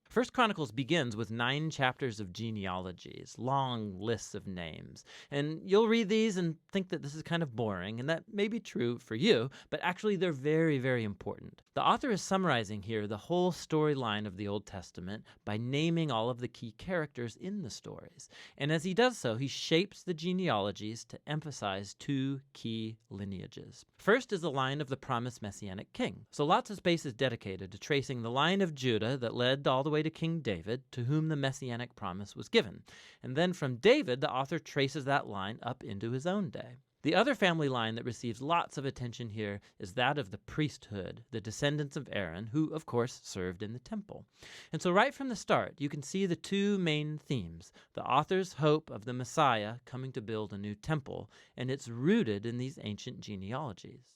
First Chronicles begins with 9 chapters of genealogies, long lists of names. And you'll read these and think that this is kind of boring, and that may be true for you, but actually they're very, very important. The author is summarizing here the whole storyline of the Old Testament by naming all of the key characters in the stories. And as he does so, he shapes the genealogies to emphasize 2 key lineages. First is the line of the promised Messianic king. So lots of space is dedicated to tracing the line of Judah that led all the way to King David, to whom the Messianic promise was given. And then from David, the author traces that line up into his own day. The other family line that receives lots of attention here is that of the priesthood, the descendants of Aaron, who, of course, served in the temple. And so right from the start, you can see the 2 main themes: the author's hope of the Messiah coming to build a new temple, and it's rooted in these ancient genealogies.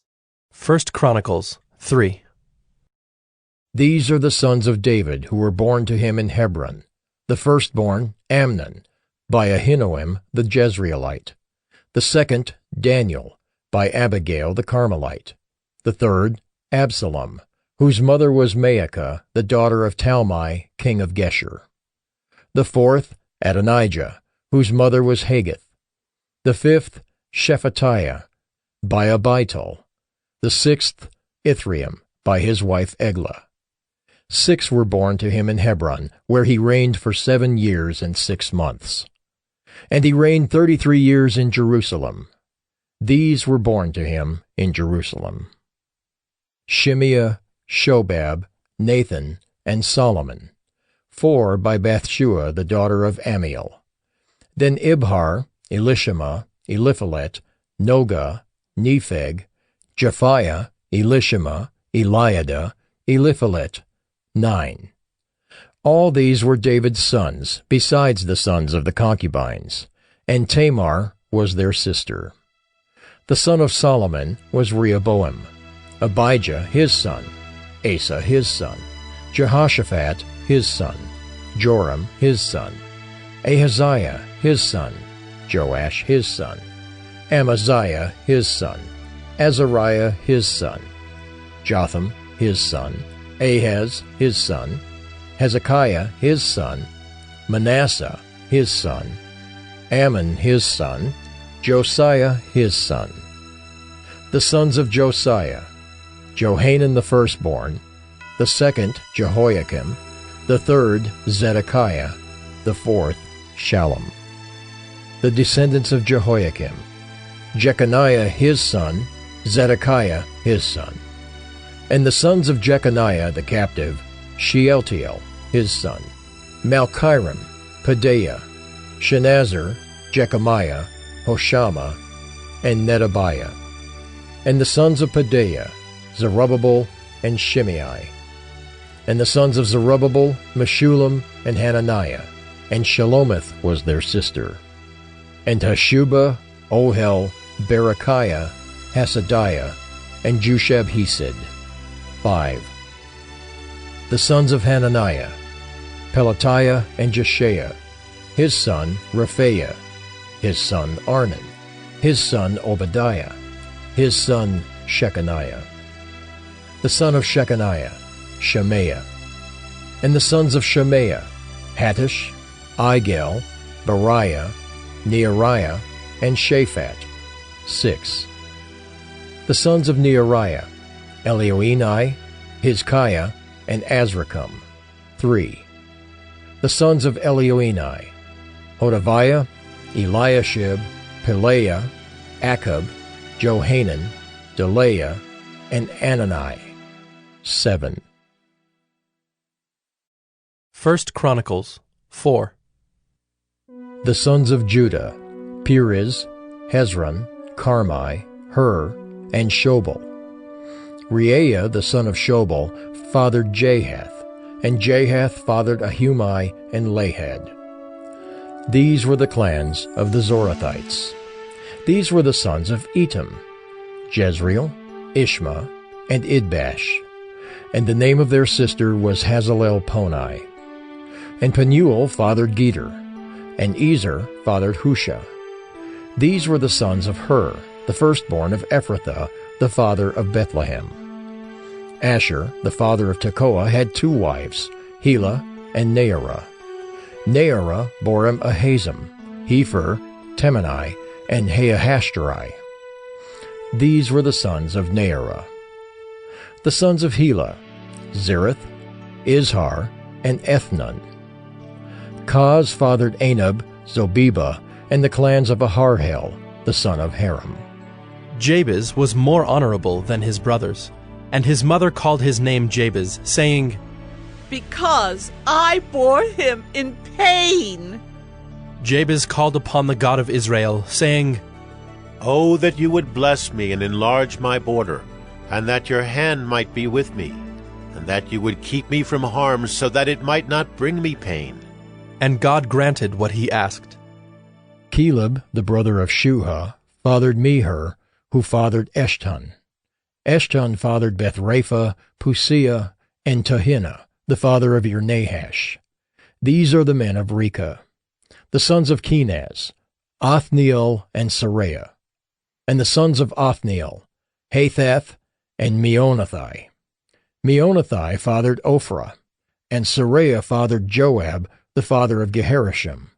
1 Chronicles 3. These are the sons of David who were born to him in Hebron. The firstborn, Amnon, by Ahinoam the Jezreelite. The second, Daniel, by Abigail the Carmelite. The third, Absalom, whose mother was Maacah, the daughter of Talmai, king of Geshur. The fourth, Adonijah, whose mother was Haggith. The fifth, Shephatiah, by Abital. The sixth, Ithream, by his wife Eglah. 6 were born to him in Hebron, where he reigned for 7 years and 6 months. And he reigned 33 years in Jerusalem. These were born to him in Jerusalem: Shimeah, Shobab, Nathan, and Solomon. 4 by Bathshua, the daughter of Amiel. Then Ibhar, Elishama, Eliphalet, Nogah, Nepheg, Japhiah, Elishama, Eliada, Eliphalet, 9. All these were David's sons, besides the sons of the concubines, and Tamar was their sister. The son of Solomon was Rehoboam, Abijah his son, Asa his son, Jehoshaphat his son, Joram his son, Ahaziah his son, Joash his son, Amaziah his son, Azariah his son, Jotham his son, Ahaz his son, Hezekiah his son, Manasseh his son, Ammon his son, Josiah his son. The sons of Josiah: Johanan the firstborn, the second Jehoiakim, the third Zedekiah, the fourth Shallum. The descendants of Jehoiakim: Jeconiah his son, Zedekiah his son. And the sons of Jeconiah the captive: Shealtiel his son, Malchiram, Pedaiah, Shenazar, Jechemiah, Hoshama, and Nedabiah. And the sons of Pedaiah: Zerubbabel and Shimei. And the sons of Zerubbabel: Meshullam and Hananiah, and Shelomith was their sister. And Hashubah, Ohel, Berechiah, Hasadiah, and Jushab-Hesed. 5. The sons of Hananiah: Pelatiah and Jeshaiah, his son Rephaiah, his son Arnan, his son Obadiah, his son Shechaniah. The son of Shechaniah: Shemaiah. And the sons of Shemaiah: Hattush, Igel, Bariah, Neariah, and Shaphat. 6. The sons of Neariah: Elioenai, Hizkiah, and Azrikam. 3. The sons of Elioenai: Hodaviah, Eliashib, Pelaiah, Akab, Johanan, Delaiah, and Anani. 7. 1 Chronicles 4. The sons of Judah: Perez, Hezron, Carmi, Hur, and Shobal. Reaiah the son of Shobal fathered Jahath, and Jahath fathered Ahumai and Lahad. These were the clans of the Zorathites. These were the sons of Etam: Jezreel, Ishma, and Idbash. And the name of their sister was Hazalelponi. And Penuel fathered Geter, and Ezer fathered Husha. These were the sons of Hur, the firstborn of Ephrathah, the father of Bethlehem. Asher, the father of Tekoa, had 2 wives, Helah and Naarah. Naarah bore him Ahazam, Hepher, Temani, and Haahashtari. These were the sons of Naarah. The sons of Helah, Zereth, Izhar, and Ethnan. Koz fathered Anab, Zobeba, and the clans of Aharhel, the son of Haram. Jabez was more honorable than his brothers, and his mother called his name Jabez, saying, Because I bore him in pain. Jabez called upon the God of Israel, saying, Oh, that you would bless me and enlarge my border, and that your hand might be with me, and that you would keep me from harm so that it might not bring me pain. And God granted what he asked. Caleb, the brother of Shuha, fathered Meher, who fathered Eshton. Eshton fathered Bethrapha, Pusia, and Tahinah, the father of Ir-Nahash. These are the men of Rechah. The sons of Kenaz, Othniel and Saraiah. And the sons of Othniel, Hathath and Meonothai. Meonothai fathered Ophrah, and Saraiah fathered Joab, the father of Geharashim,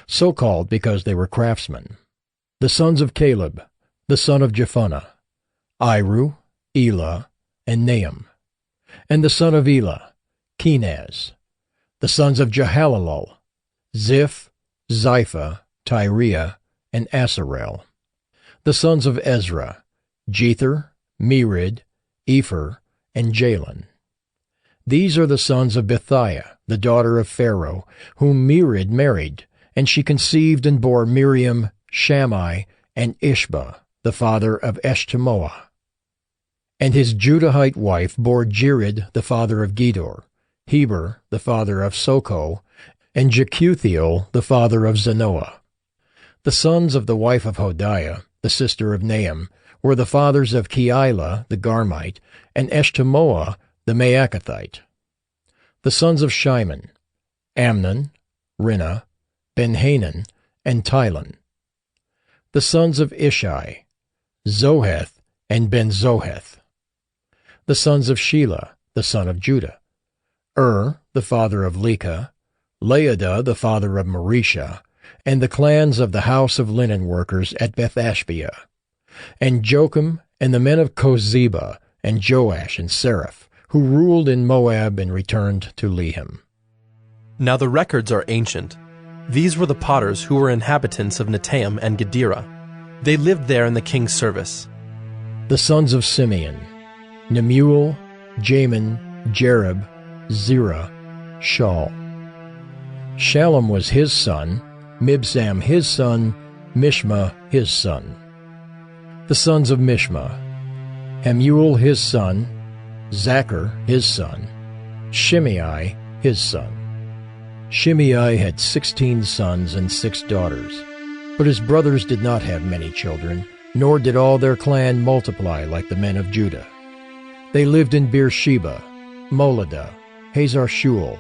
so called because they were craftsmen. The sons of Caleb, the son of Jephunneh, Iru, Elah, and Nahum. And the son of Elah, Kenaz. The sons of Jehalelel, Ziph, Ziphah, Tyriah, and Asarel. The sons of Ezra, Jether, Merid, Epher, and Jalen. These are the sons of Bethiah, the daughter of Pharaoh, whom Merid married, and she conceived and bore Miriam, Shammai, and Ishba, the father of Eshtemoa. And his Judahite wife bore Jered, the father of Gedor, Heber, the father of Soko, and Jekuthiel, the father of Zanoah. The sons of the wife of Hodiah, the sister of Nahum, were the fathers of Keilah, the Garmite, and Eshtemoa, the Maacathite. The sons of Shimon, Amnon, Rinnah, Ben-Hanan, and Tilon. The sons of Ishai, Zoheth and Ben-Zoheth. The sons of Shelah, the son of Judah, the father of Lekah, Laadah, the father of Marisha, and the clans of the house of linen workers at Beth-Ashbea, and Jocham, and the men of Kozeba, and Joash and Seraph, who ruled in Moab and returned to Lehem. Now the records are ancient. These were the potters who were inhabitants of Netaim and Gedera. They lived there in the king's service. The sons of Simeon, Nemuel, Jamin, Jerib, Zerah, Shaul. Shallum was his son, Mibsam his son, Mishma his son. The sons of Mishma, Hamuel his son, Zachar his son, Shimei his son. Shimei had 16 sons and 6 daughters, but his brothers did not have many children, nor did all their clan multiply like the men of Judah. They lived in Beersheba, Moladah, Hazar-Shual,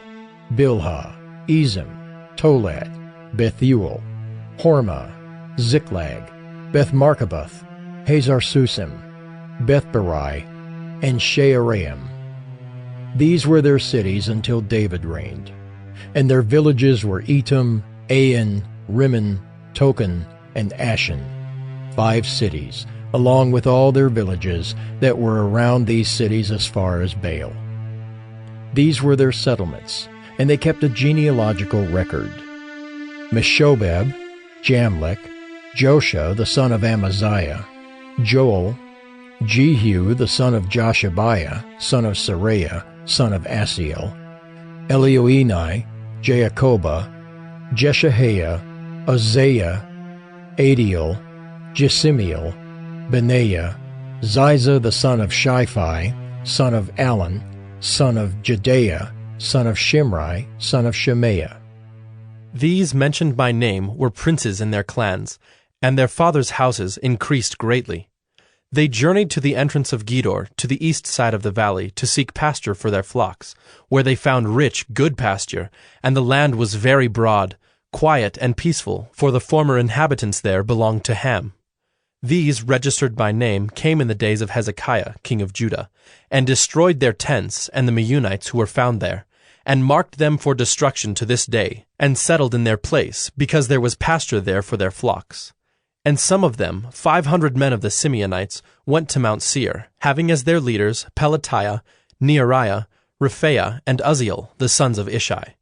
Bilhah, Ezem, Tolad, Bethuel, Hormah, Ziklag, Beth-Markaboth, Hazar-Susim, Beth-Barai, and Shearaim. These were their cities until David reigned, and their villages were Etam, Ain, Rimmon, Token, and Ashen, 5 cities, along with all their villages that were around these cities as far as Baal. These were their settlements, and they kept a genealogical record. Meshobab, Jamlech, Josha the son of Amaziah, Joel, Jehu the son of Joshabiah, son of Saraiah, son of Asiel, Elioenai, Jaakobah, Jeshahiah, Uzziah, Adiel, Jesimiel, Benaiah, Ziza the son of Shiphi, son of Alon, son of Jedaiah, son of Shimri, son of Shemaiah. These mentioned by name were princes in their clans, and their fathers' houses increased greatly. They journeyed to the entrance of Gedor, to the east side of the valley, to seek pasture for their flocks, where they found rich, good pasture, and the land was very broad, quiet and peaceful, for the former inhabitants there belonged to Ham. These, registered by name, came in the days of Hezekiah, king of Judah, and destroyed their tents and the Meunites who were found there, and marked them for destruction to this day, and settled in their place, because there was pasture there for their flocks. And some of them, 500 men of the Simeonites, went to Mount Seir, having as their leaders Pelatiah, Neariah, Rephaiah, and Uzziel, the sons of Ishi.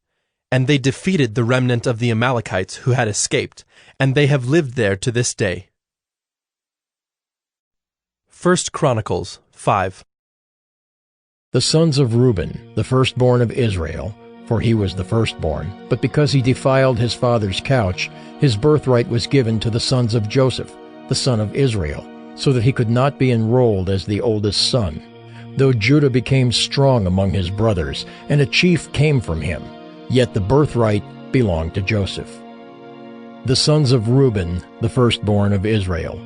And they defeated the remnant of the Amalekites who had escaped, and they have lived there to this day. 1 Chronicles 5. The sons of Reuben, the firstborn of Israel, for he was the firstborn, but because he defiled his father's couch, his birthright was given to the sons of Joseph, the son of Israel, so that he could not be enrolled as the oldest son. Though Judah became strong among his brothers, and a chief came from him, yet the birthright belonged to Joseph. The sons of Reuben, the firstborn of Israel: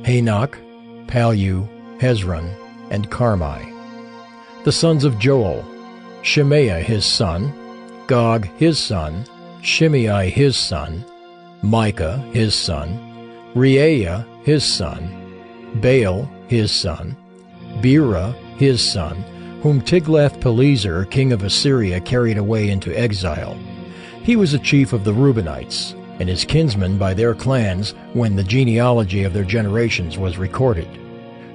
Hanok, Palu, Hezron, and Carmi. The sons of Joel: Shemaiah his son, Gog his son, Shimei his son, Micah his son, Reaiah his son, Baal his son, Bera his son, whom Tiglath-Pileser, king of Assyria, carried away into exile. He was a chief of the Reubenites, and his kinsmen by their clans when the genealogy of their generations was recorded.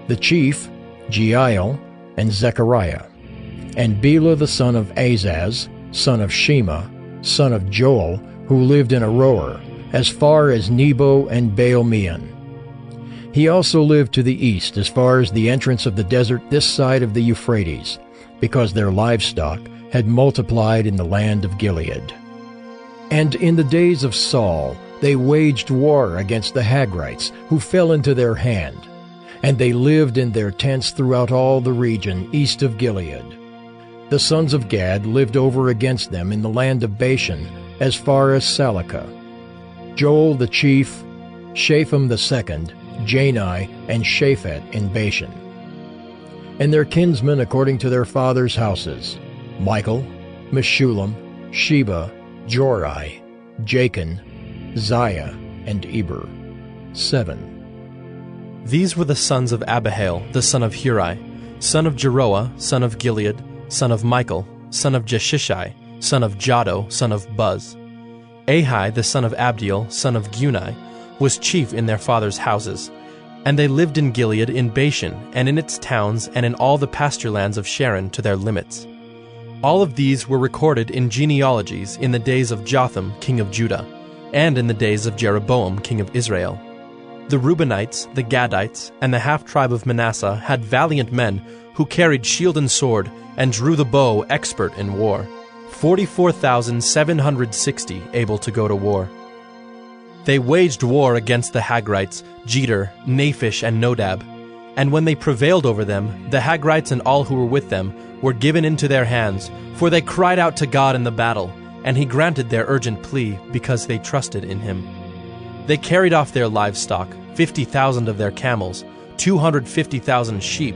The chief, Jeiel, and Zechariah. And Bela the son of Azaz, son of Shema, son of Joel, who lived in Aroer, as far as Nebo and Baal-meon. He also lived to the east as far as the entrance of the desert this side of the Euphrates, because their livestock had multiplied in the land of Gilead. And in the days of Saul they waged war against the Hagrites, who fell into their hand, and they lived in their tents throughout all the region east of Gilead. The sons of Gad lived over against them in the land of Bashan, as far as Salakah. Joel the chief, Shapham the second, Jani, and Shaphat in Bashan. And their kinsmen according to their fathers' houses: Michael, Meshullam, Sheba, Jorai, Jachin, Ziah, and Eber. 7. These were the sons of Abihail, the son of Huri, son of Jeroah, son of Gilead, son of Michael, son of Jeshishai, son of Jado, son of Buz. Ahi, the son of Abdiel, son of Guni, was chief in their fathers' houses. And they lived in Gilead in Bashan, and in its towns, and in all the pasture lands of Sharon to their limits. All of these were recorded in genealogies in the days of Jotham, king of Judah, and in the days of Jeroboam, king of Israel. The Reubenites, the Gadites, and the half-tribe of Manasseh had valiant men who carried shield and sword, and drew the bow expert in war, 44,760 able to go to war. They waged war against the Hagrites, Jeter, Naphish, and Nodab, and when they prevailed over them, the Hagrites and all who were with them were given into their hands, for they cried out to God in the battle, and he granted their urgent plea because they trusted in him. They carried off their livestock, 50,000 of their camels, 250,000 sheep,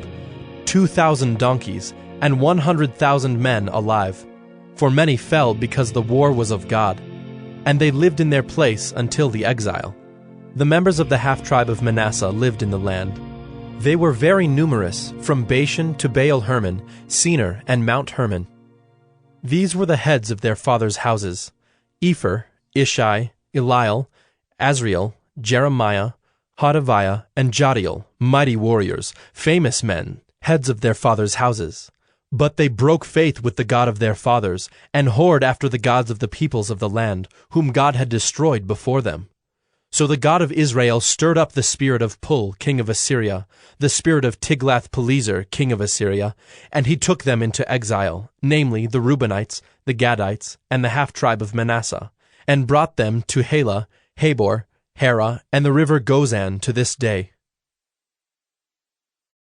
2,000 donkeys, and 100,000 men alive. For many fell because the war was of God, and they lived in their place until the exile. The members of the half-tribe of Manasseh lived in the land. They were very numerous, from Bashan to Baal-Hermon, Senir, and Mount Hermon. These were the heads of their fathers' houses: Epher, Ishi, Eliel, Azriel, Jeremiah, Hodaviah, and Jadiel, mighty warriors, famous men, heads of their fathers' houses. But they broke faith with the God of their fathers, and whored after the gods of the peoples of the land, whom God had destroyed before them. So the God of Israel stirred up the spirit of Pul, king of Assyria, the spirit of Tiglath-Pileser, king of Assyria, and he took them into exile, namely the Reubenites, the Gadites, and the half-tribe of Manasseh, and brought them to Halah, Habor, Hara, and the river Gozan to this day.